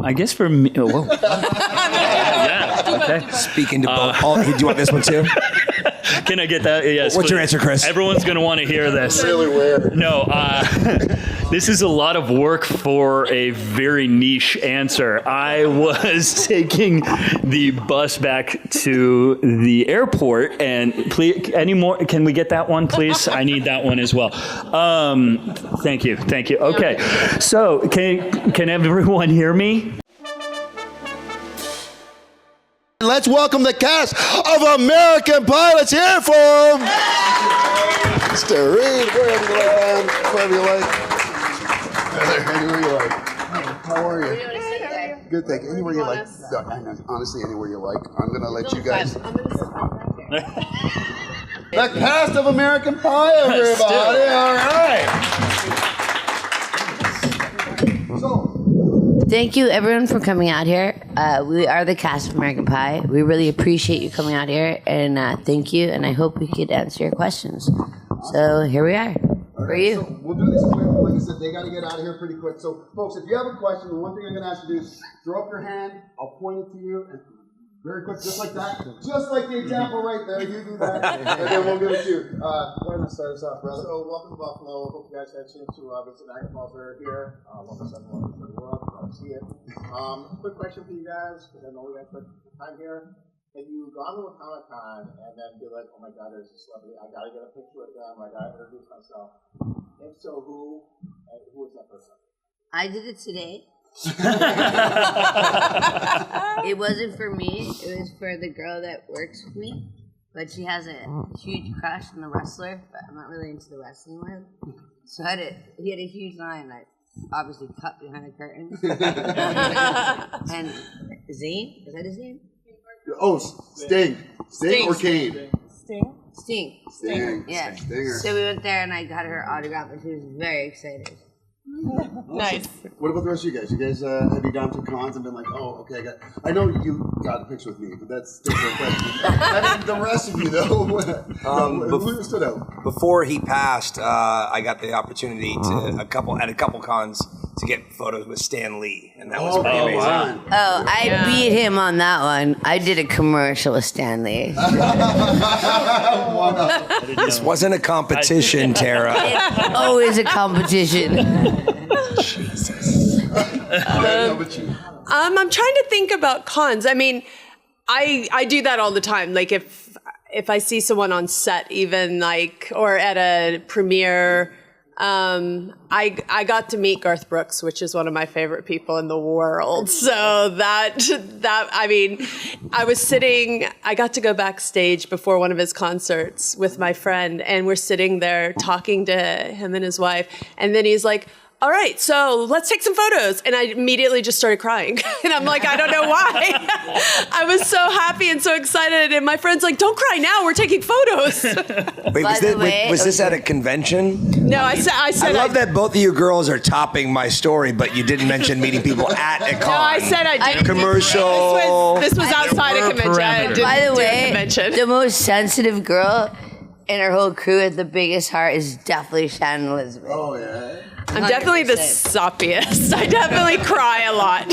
I guess for me. Oh, whoa. Yeah. Okay. Speaking to both. Do you want this one too? Can I get that? Yes. What's your answer, Chris? Everyone's going to want to hear this. Really weird. No, this is a lot of work for a very niche answer. I was taking the bus back to the airport, and please, any more? Can we get that one, please? I need that one as well. Thank you. Okay, so can everyone hear me? Let's welcome the cast of American Pie. Let's hear it for them. Mr. Reid, wherever you like, man. Wherever you like. Anywhere you like. How are you? Good, thank you. Anywhere you like. Honestly, anywhere you like. I'm going to let you guys. The cast of American Pie, everybody. All right. So. Thank you, everyone, for coming out here. We are the cast of American Pie. We really appreciate you coming out here, and thank you, and I hope we could answer your questions. So here we are. For you. So we'll do this quick. Like I said, they got to get out of here pretty quick. So, folks, if you have a question, the one thing I'm going to ask you to do is throw up your hand. I'll point it to you, and very quick, just like that. Just like the example right there. You do that, and then we'll give it to you. Go ahead and start us off, brother. So, welcome to Buffalo. Hope you guys had a chance to visit Niagara Falls. We're here. Welcome to everyone in the world. Glad to see it. Quick question for you guys, because I know we got time here. Have you gone to a Comic-Con and then be like, oh my God, there's a celebrity, I gotta get a picture with them, I gotta introduce myself? If so, who? And who is that person? I did it today. It wasn't for me. It was for the girl that works with me. But she has a huge crush on the wrestler, but I'm not really into the wrestling one. So he had a huge line that obviously cut behind the curtain. And Zane? Is that his name? Oh, Sting. Sting or Kane? Sting. Yeah. Stinger. So we went there and I got her autograph and she was very excited. Nice. What about the rest of you guys? You guys, have you gone to cons and been like, oh, okay, I know you got a picture with me, but that's different. I mean, the rest of you, though, who stood out? Before he passed, I got the opportunity to a couple cons to get photos with Stan Lee, and that was pretty amazing. Wow. Oh, I beat him on that one. I did a commercial with Stan Lee. This wasn't a competition, Tara. It's always a competition. Jesus. I'm trying to think about cons. I mean, I do that all the time. Like if I see someone on set, even like, or at a premiere, I got to meet Garth Brooks, which is one of my favorite people in the world. So that I mean, I got to go backstage before one of his concerts with my friend, and we're sitting there talking to him and his wife, and then he's like, all right, so let's take some photos. And I immediately just started crying. And I'm like, I don't know why. I was so happy and so excited. And my friend's like, don't cry now, we're taking photos. Wait, was this at a convention? No, I said I love that both of you girls are topping my story, but you didn't mention meeting people at a con. No, I said I did. Commercial. This was outside a convention. I didn't By the do a way, convention. the most sensitive girl in our whole crew with the biggest heart is definitely Shannon Elizabeth. Oh, yeah. I'm definitely the 100%. soppiest. I definitely cry a lot.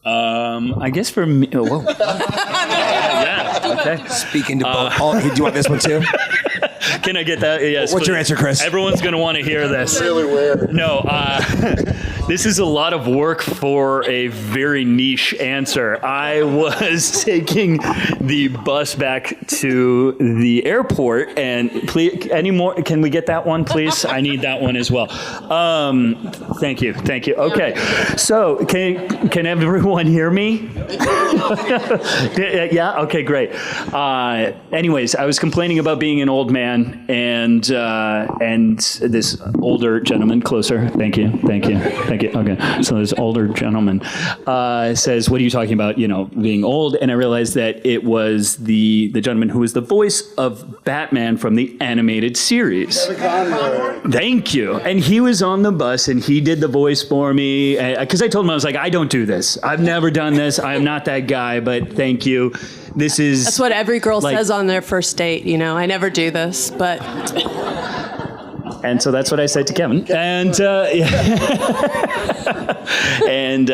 I guess for me. Oh, whoa. Yeah. Okay. Speaking to both. Do you want this one too? Can I get that? Yes. What's your please. answer, Chris? Everyone's going to want to hear this. Really weird. No, this is a lot of work for a very niche answer. I was taking the bus back to the airport, and please, any more? Can we get that one, please? I need that one as well. Thank you. Okay, so can everyone hear me? Yeah. Okay. Great. Anyways, I was complaining about being an old man, and this older gentleman, closer. Thank you. Okay. So this older gentleman says, "What are you talking about? You know, being old?" And I realized that it was the gentleman who was the voice of Batman from the animated series. Thank you. And he was on the bus, and he did the voice for me because I told him, I was like, I don't do this. I've never done this. I am not that guy. But thank you. That's what every girl says on their first date. You know, I never do this, but. And so that's what I said to Kevin. And And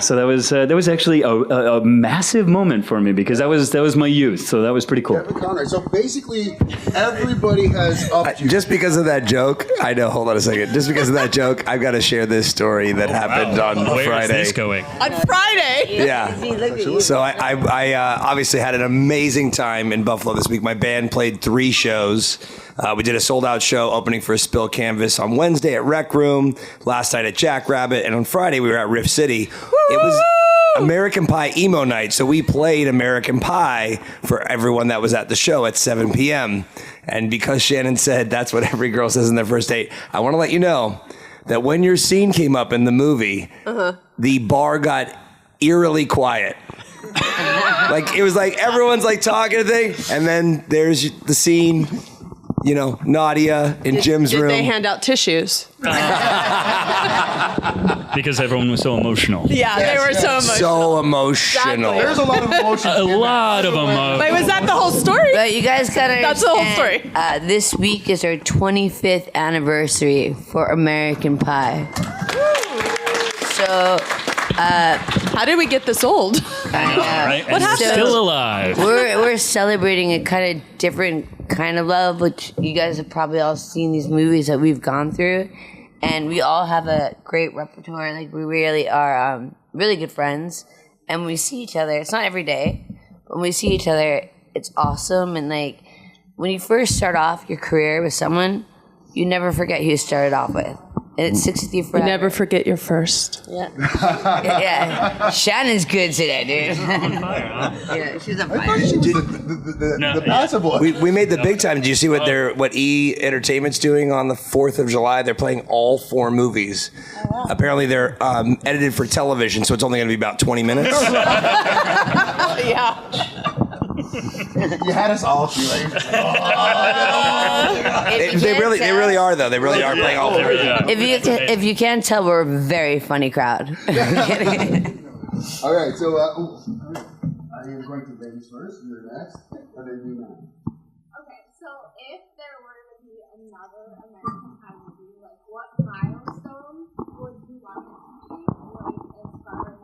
so that was actually a massive moment for me because that was my youth. So that was pretty cool. Connor. So basically, everybody has up to Just because of that joke, I know. Hold on a second. Just because of that joke, I've got to share this story that happened on Where Friday. is this going? On Friday. Yeah. So I obviously had an amazing time in Buffalo this week. My band played 3 shows. We did a sold-out show opening for Spill Canvas on Wednesday at Rec Room, last night at Jackrabbit, and on Friday we were at Rift City. It was American Pie emo night, so we played American Pie for everyone that was at the show at 7 p.m. And because Shannon said that's what every girl says in their first date, I want to let you know that when your scene came up in the movie, the bar got eerily quiet. Like, it was like everyone's like talking to things, and then there's the scene, you know, Nadia in Jim's room. Did they hand out tissues? Because everyone was so emotional. Yeah, they were so emotional. So emotional. Exactly. There's a lot of emotion. A lot of emotion. Wait, was that the whole story? But you guys gotta That's the whole understand, this week is our 25th anniversary for American Pie. So, How did we get this old? Right? What happened? Still alive. we're celebrating a kind of different kind of love, which you guys have probably all seen these movies that we've gone through, and we all have a great repertoire. Like, we really are really good friends, and when we see each other, it's not every day, but when we see each other, it's awesome. And like, when you first start off your career with someone, you never forget who you started off with. And it sticks with you forever. Never forget your first. Yeah. Yeah. Shannon's good today, dude. Yeah, she's on I fire. thought she was the passive one. We made the big time. Did you see what E Entertainment's doing on the 4th of July? They're playing all 4 movies. Apparently they're edited for television, so it's only going to be about 20 minutes. Yeah. You had us all feeling. They really are though. They really are playing all 4. If you can't tell, we're a very funny crowd. All right, so I am going to ladies first. You're next, and then you now. Okay, so if there were to be another American Pie movie, like what milestone would you want it to be, like as far as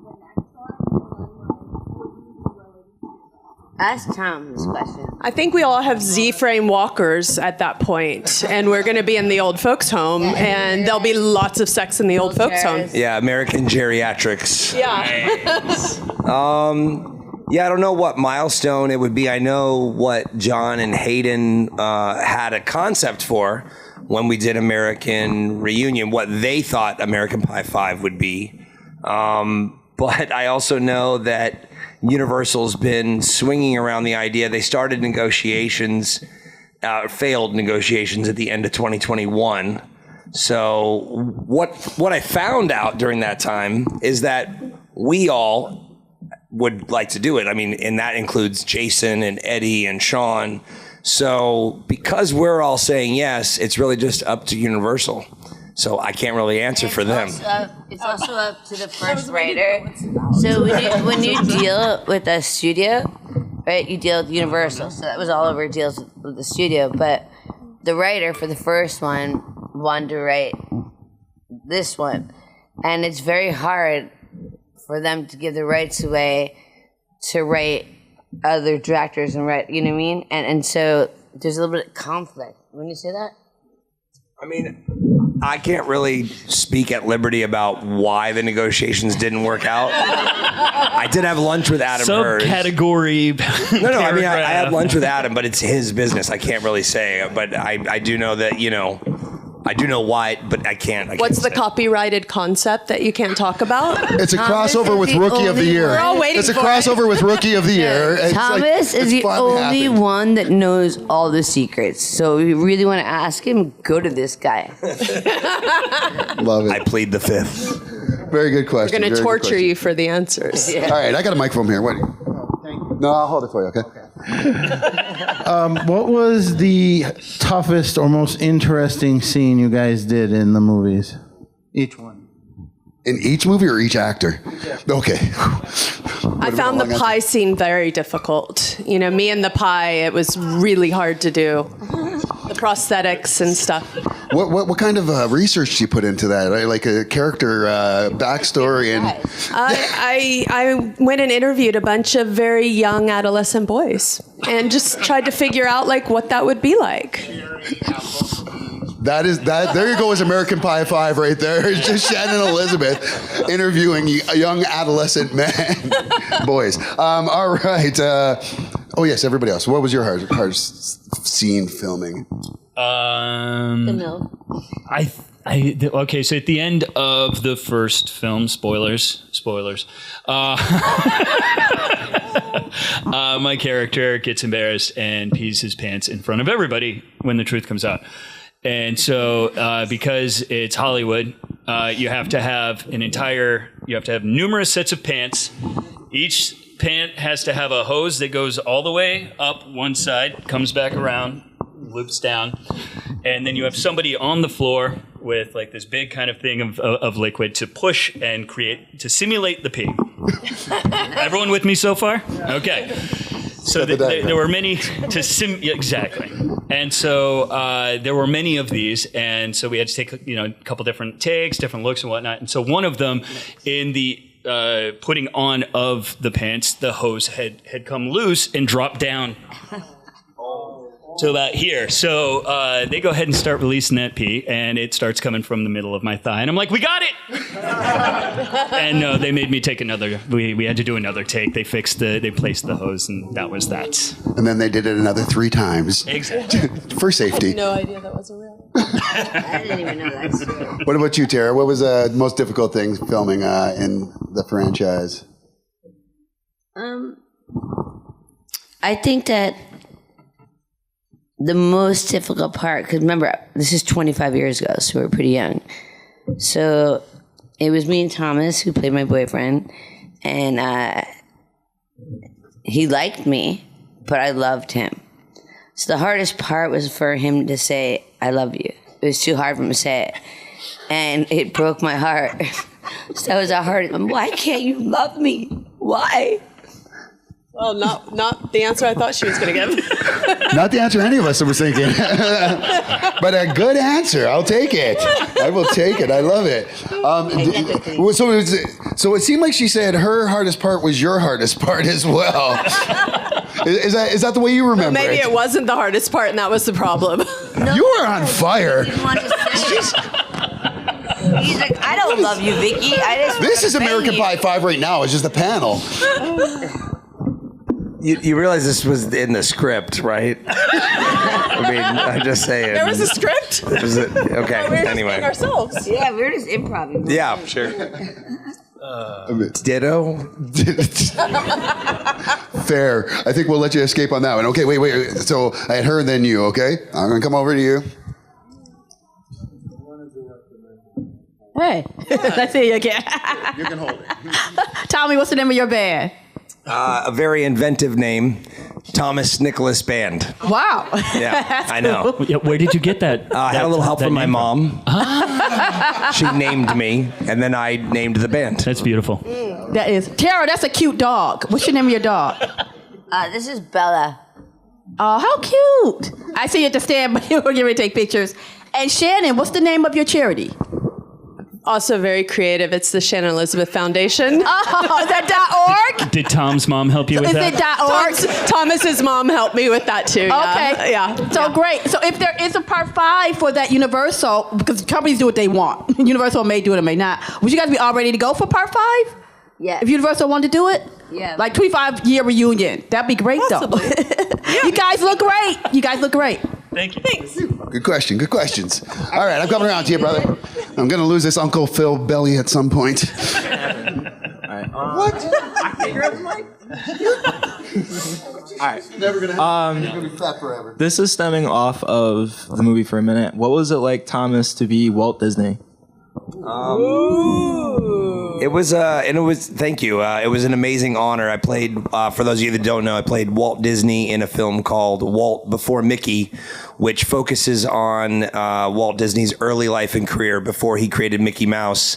the next one, and then like would you be willing to do that? Ask Tom this question. I think we all have Z-frame walkers at that point, and we're going to be in the old folks' home, and there'll be lots of sex in the old folks' home. Yeah, American Geriatrics. Yeah. Yeah, I don't know what milestone it would be. I know what John and Hayden had a concept for when we did American Reunion, what they thought American Pie 5 would be. But I also know that Universal's been swinging around the idea. They started negotiations, failed negotiations at the end of 2021. So what I found out during that time is that we all would like to do it. I mean, and that includes Jason and Eddie and Sean. So because we're all saying yes, it's really just up to Universal. So I can't really answer for them. It's also up to the first writer. So when you deal with a studio, right, you deal with Universal. So that was all of our deals with the studio. But the writer for the first one wanted to write this one. And it's very hard for them to give the rights away to write other directors and write, you know what I mean? And so there's a little bit of conflict. Wouldn't you say that? I mean, I can't really speak at liberty about why the negotiations didn't work out. I did have lunch with Adam Hurd. Subcategory. No, I mean, I had lunch with Adam, but it's his business. I can't really say. But I do know that, you know, I do know why, but I can't. What's the say. copyrighted concept that you can't talk about? It's a crossover with Rookie of the Year. We're all waiting It's a for it. crossover with Rookie of the Year. It's Thomas like, is the it's fun only happened. one that knows all the secrets. So if you really want to ask him, go to this guy. Love I it. plead the 5th. Very good question. We're going to Very good torture question. you for the answers. All right, I got a microphone here. Wait. No, I'll hold it for you, okay? What was the toughest or most interesting scene you guys did in the movies? Each one. In each movie or each actor? Okay. I found the pie scene very difficult. You know, me and the pie, it was really hard to do. The prosthetics and stuff. What kind of research do you put into that? Like a character backstory and. I went and interviewed a bunch of very young adolescent boys and just tried to figure out like what that would be like. That is that. There you go. Is American Pie 5 right there? It's just Shannon Elizabeth interviewing a young adolescent man, boys. All right. Oh yes, everybody else. What was your hardest scene filming? The milk. Okay, so at the end of the first film, spoilers. My character gets embarrassed and pees his pants in front of everybody when the truth comes out. And so, because it's Hollywood, you have to have numerous sets of pants. Each pant has to have a hose that goes all the way up one side, comes back around, loops down, and then you have somebody on the floor with like this big kind of thing of liquid to push and to simulate the pee. Everyone with me so far? Okay. So there were many exactly, and so there were many of these, and so we had to take a couple different takes, different looks and whatnot. And so one of them, in the putting on of the pants, the hose had come loose and dropped down to about here. So they go ahead and start releasing that pee, and it starts coming from the middle of my thigh. And I'm like, we got it! And no, they made me take another. We had to do another take. They placed the hose, and that was that. And then they did it another 3 times. Exactly. For safety. I had no idea that wasn't real. I didn't even know that's true. What about you, Tara? What was the most difficult thing filming in the franchise? I think that the most difficult part, because remember, this is 25 years ago, so we were pretty young. So it was me and Thomas, who played my boyfriend, and he liked me, but I loved him. So the hardest part was for him to say, I love you. It was too hard for him to say it. And it broke my heart. So that was the hardest. Why can't you love me? Why? Well, not the answer I thought she was going to give. Not the answer any of us were thinking. But a good answer. I'll take it. I will take it. I love it. So it seemed like she said her hardest part was your hardest part as well. Is that the way you remember Maybe it wasn't the hardest part, and that was the problem. No, You were on fire. He didn't want to say it. He's like, I don't love you, Vicky. This is American Pie 5 right now. It's just a panel. You realize this was in the script, right? I mean, I'm just saying. There was a script? Okay, We were anyway. just being ourselves. Yeah, we were just improv. Yeah, sure. Ditto? Fair. I think we'll let you escape on that one. Okay, wait. So I had her and then you, okay? I'm going to come over to you. Hey, let's see you again. You can hold it. Tell me, what's the name of your band? A very inventive name, Thomas Nicholas Band. Wow. Yeah, I know. Yeah, where did you get that? I had a little help that from my name mom. She named me, and then I named the band. That's beautiful. That is. Tara, that's a cute dog. What's your name of your dog? This is Bella. Oh, how cute. I see you at the stand, but you're going to take pictures. And Shannon, what's the name of your charity? Also very creative. It's the Shannon Elizabeth Foundation. Oh, is that .org? Did Tom's mom help you with Is that? it .org? Thomas's mom helped me with that too. Okay. Yeah. So great. So if there is a part 5 for that Universal, because companies do what they want. Universal may do it or may not. Would you guys be all ready to go for part 5? Yeah. If Universal wanted to do it? Yeah. Like 25-year reunion. That'd be great Possibly. though. You guys look great. Thank you. Thanks. Good question. Good questions. All right, I'm coming around to you, brother. I'm going to lose this Uncle Phil belly at some point. What? All right. Never going to happen. You're going to be fat forever. This is stemming off of the movie for a minute. What was it like, Thomas, to be Walt Disney? It was, thank you. It was an amazing honor. I played, for those of you that don't know, I played Walt Disney in a film called Walt Before Mickey, which focuses on Walt Disney's early life and career before he created Mickey Mouse.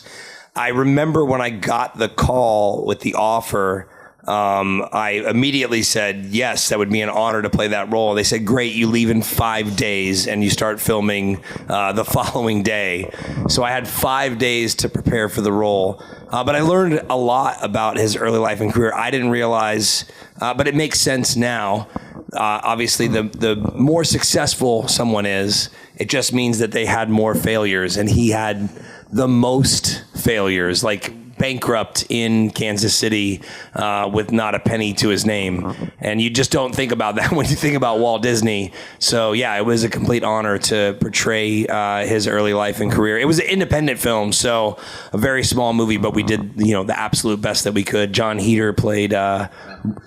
I remember when I got the call with the offer, I immediately said, yes, that would be an honor to play that role. They said, great, you leave in 5 days and you start filming the following day. So I had 5 days to prepare for the role. But I learned a lot about his early life and career. I didn't realize, but it makes sense now. Obviously, the more successful someone is, it just means that they had more failures. And he had the most failures, like bankrupt in Kansas City with not a penny to his name. And you just don't think about that when you think about Walt Disney. So yeah, it was a complete honor to portray his early life and career. It was an independent film, so a very small movie, but we did, the absolute best that we could. John Heder played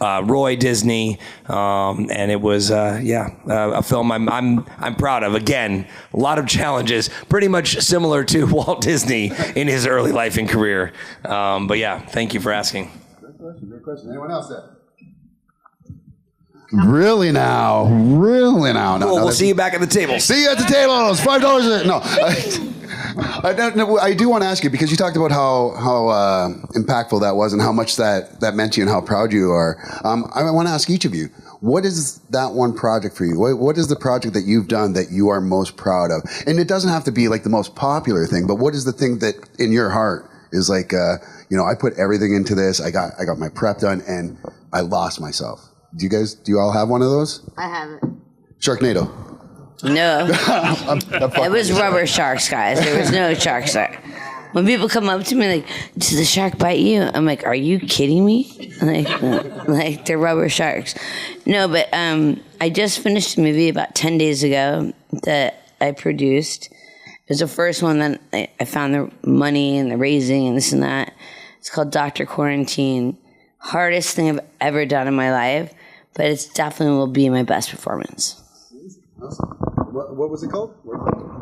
Roy Disney, and it was a film I'm proud of. Again, a lot of challenges, pretty much similar to Walt Disney in his early life and career. But yeah, thank you for asking. Great question. Anyone else there? Really now? No, We'll see you back at the table. See you at the table. It's $5. No. I do want to ask you, because you talked about how impactful that was and how much that meant to you and how proud you are. I want to ask each of you, what is that one project for you? What is the project that you've done that you are most proud of? And it doesn't have to be like the most popular thing, but what is the thing that in your heart is like, I put everything into this. I got my prep done and I lost myself. Do you all have one of those? I haven't. Sharknado. No. It was rubber sharks, guys. There was no sharks there. When people come up to me like, "Did the shark bite you?" I'm like, "Are you kidding me?" Like they're rubber sharks. No, but I just finished a movie about 10 days ago that I produced. It was the first one that I found the money and the raising and this and that. It's called Dr. Quarantine. Hardest thing I've ever done in my life, but it definitely will be my best performance. Awesome. What was it called?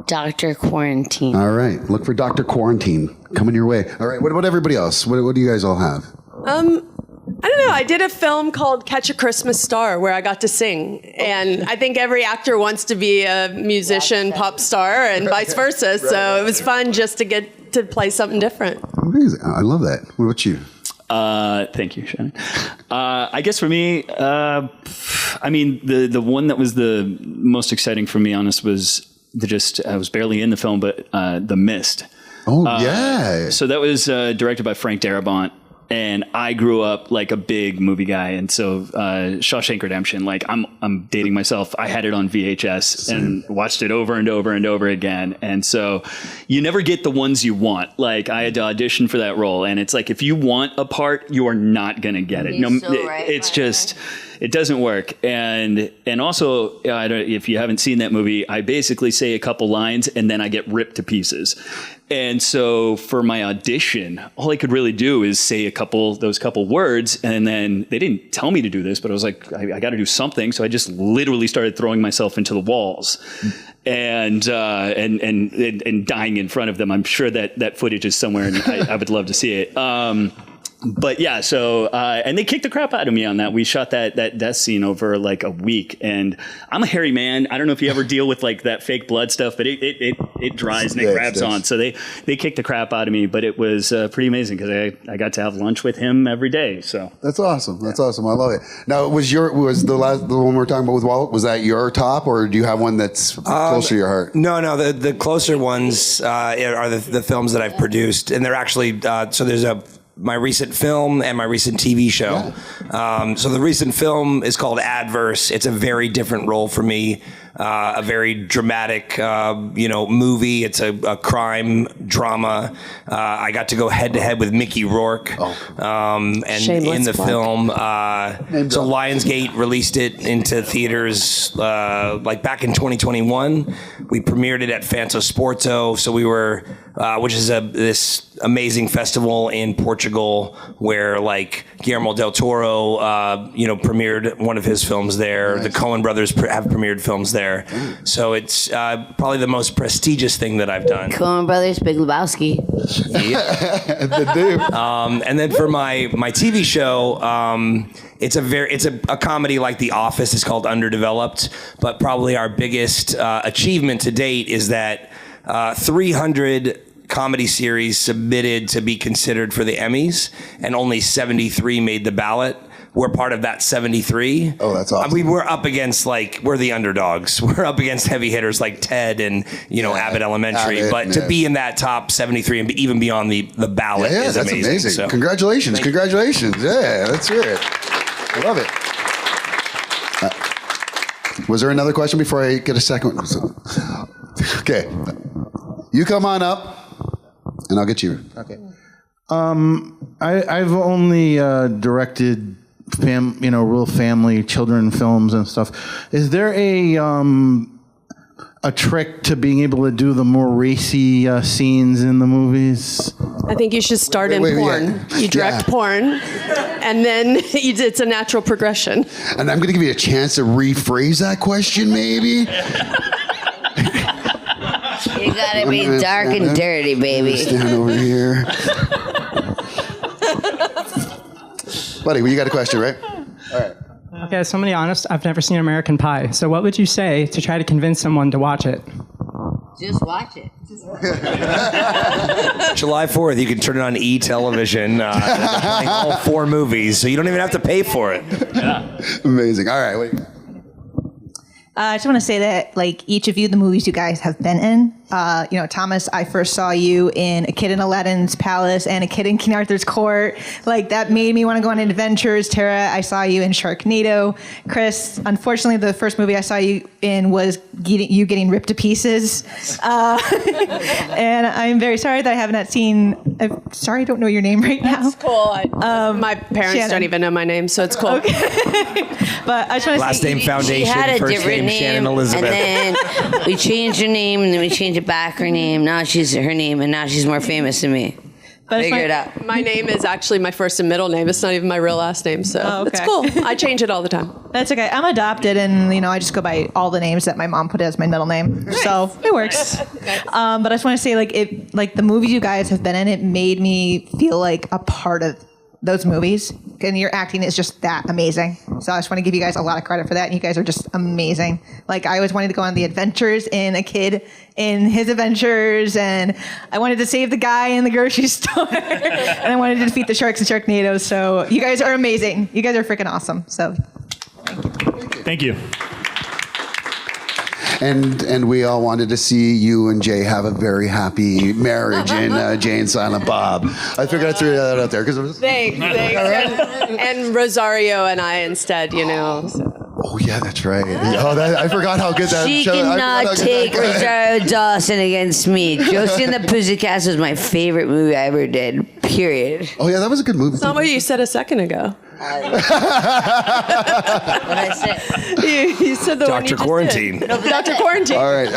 Dr. Quarantine. All right. Look for Dr. Quarantine coming your way. All right. What about everybody else? What do you guys all have? I don't know. I did a film called Catch a Christmas Star where I got to sing. And I think every actor wants to be a musician, pop star, and vice versa. So it was fun just to get to play something different. Amazing. I love that. What about you? Thank you, Shannon. I guess for me, the one that was the most exciting for me, honest, was I was barely in the film, but The Mist. Oh, yeah. So that was directed by Frank Darabont. And I grew up like a big movie guy, and so Shawshank Redemption, like I'm dating myself. I had it on VHS and watched it over and over and over again. And so you never get the ones you want. Like I had to audition for that role, and it's like if you want a part, you are not gonna get it. It's just it doesn't work. And also, if you haven't seen that movie, I basically say a couple lines and then I get ripped to pieces. And so for my audition, all I could really do is say those couple words. And then they didn't tell me to do this, but I was like, I got to do something. So I just literally started throwing myself into the walls and dying in front of them. I'm sure that footage is somewhere and I would love to see it. But yeah, so, and they kicked the crap out of me on that. We shot that death scene over like a week, and I'm a hairy man. I don't know if you ever deal with like that fake blood stuff, but it dries and it grabs on. So they kicked the crap out of me, but it was pretty amazing because I got to have lunch with him every day. So that's awesome. That's awesome. I love it. Now, was the one we're talking about with Walt, was that your top, or do you have one that's closer to your heart? No, the closer ones are the films that I've produced, and they're actually so there's my recent film and my recent TV show. Yeah. So the recent film is called Adverse. It's a very different role for me. A very dramatic, movie. It's a crime drama. I got to go head to head with Mickey Rourke, and shameless in the plug. Film. So Lionsgate released it into theaters back in 2021. We premiered it at Fanto Sporto. So we were, which is this amazing festival in Portugal where Guillermo del Toro, premiered one of his films there. Nice. The Coen brothers have premiered films there. So it's probably the most prestigious thing that I've done. Coen Brothers, Big Lebowski. Yeah. And then for my TV show, it's a comedy like The Office. It's called Underdeveloped. But probably our biggest achievement to date is that 300 comedy series submitted to be considered for the Emmys, and only 73 made the ballot. we're part of that 73. Oh, that's awesome. I mean, we're up against we're the underdogs. We're up against heavy hitters like Ted and Abbott Elementary. Abbott, but to be in that top 73 and even beyond the ballot is that's amazing. So. Congratulations. Yeah, let's hear it. I love it. Was there another question before I get a second one? Okay. You come on up, and I'll get you. Okay. I've only directed real family children films and stuff. Is there a trick to being able to do the more racy scenes in the movies? I think you should start in porn. You direct porn, and then it's a natural progression. And I'm going to give you a chance to rephrase that question, maybe. You gotta be dark and dirty, baby. Stand over here. Buddy, well, you got a question, right? All right. Okay, so I'm going to be honest, I've never seen American Pie. So what would you say to try to convince someone to watch it? Just watch it. July 4th, you can turn it on E-television, playing all 4 movies, so you don't even have to pay for it. Yeah. Amazing. All right. Wait. I just want to say that, each of you, the movies you guys have been in, Thomas, I first saw you in A Kid in Aladdin's Palace and A Kid in King Arthur's Court. That made me want to go on adventures. Tara, I saw you in Sharknado. Chris, unfortunately, the first movie I saw you in was you getting ripped to pieces. And I'm very sorry that I have not seen. I'm sorry, I don't know your name right now. That's cool. My parents Shannon. don't even know my name, so it's cool. Okay. But I just want to Last say, name Foundation, She had a first different name Shannon Elizabeth. and then we changed her name, and then we changed it back her name. Now she's her name, and now she's more famous than me. But Figure it out. My name is actually my first and middle name. It's not even my real last name, so it's cool. I change it all the time. That's okay. I'm adopted, and I just go by all the names that my mom put as my middle name, so it works. But I just want to say, the movies you guys have been in, it made me feel like a part of those movies, and your acting is just that amazing. So I just want to give you guys a lot of credit for that, and you guys are just amazing. I always wanted to go on the adventures in A Kid in his adventures, and I wanted to save the guy in the grocery store, and I wanted to defeat the sharks in Sharknado. So you guys are amazing. You guys are freaking awesome. So Thank you. And we all wanted to see you and Jay have a very happy marriage in Jay and Silent Bob. I figured I'd throw that out there because it was. Thanks. And Rosario and I instead, So. Oh yeah, that's right. I forgot how good that. She show, cannot take Rosario Dawson against me. Josie and the Pussycats was my favorite movie I ever did. Period. Oh yeah, that was a good movie. That's not what you said a second ago. What I said. You said the one you Dr. just Quarantine. did. Dr. Quarantine. All right.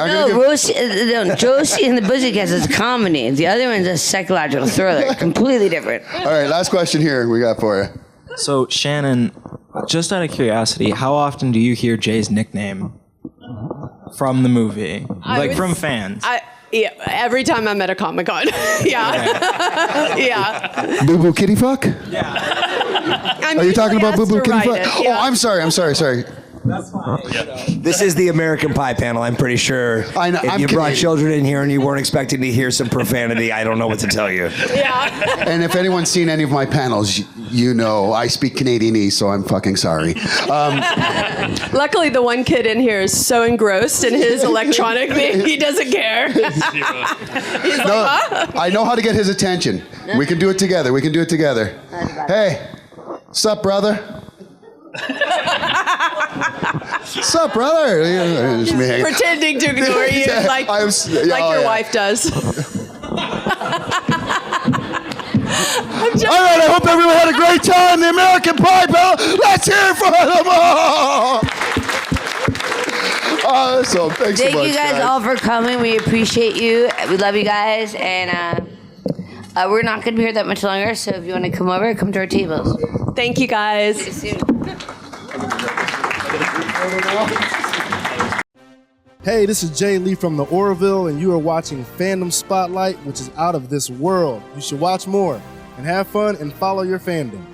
Josie and the Pussycats is a comedy. The other one's a psychological thriller. Completely different. All right, last question here we got for you. So, Shannon, just out of curiosity, how often do you hear Jay's nickname from the movie? From fans? Yeah, every time I'm at a Comic-Con. Yeah. Yeah. Boo Boo Kitty Fuck? I'm Are you talking usually about Boo asked Boo to Kitty write Fuck? it, Oh, yeah. I'm sorry. That's fine. This is the American Pie panel. I'm pretty sure I know, if I'm you brought Canadian. children in here and you weren't expecting to hear some profanity, I don't know what to tell you. Yeah. And if anyone's seen any of my panels, you know I speak Canadianese, so I'm fucking sorry. Luckily, the one kid in here is so engrossed in his electronic thing, he doesn't care. He's like, huh? I know how to get his attention. We can do it together. Hey, sup, brother? Sup, brother? It's me. Pretending to ignore you like your wife does. All right, I hope everyone had a great time. The American Pie panel. Let's hear it for them all. So thanks so Thank much, you guys all for coming. We appreciate you. We love you guys. And we're not going to be here that much longer. So if you want to come over, come to our tables. Thank you guys. See you soon. Hey, this is Jay Lee from the Oroville, and you are watching Fandom Spotlight, which is out of this world. You should watch more and have fun and follow your fandom.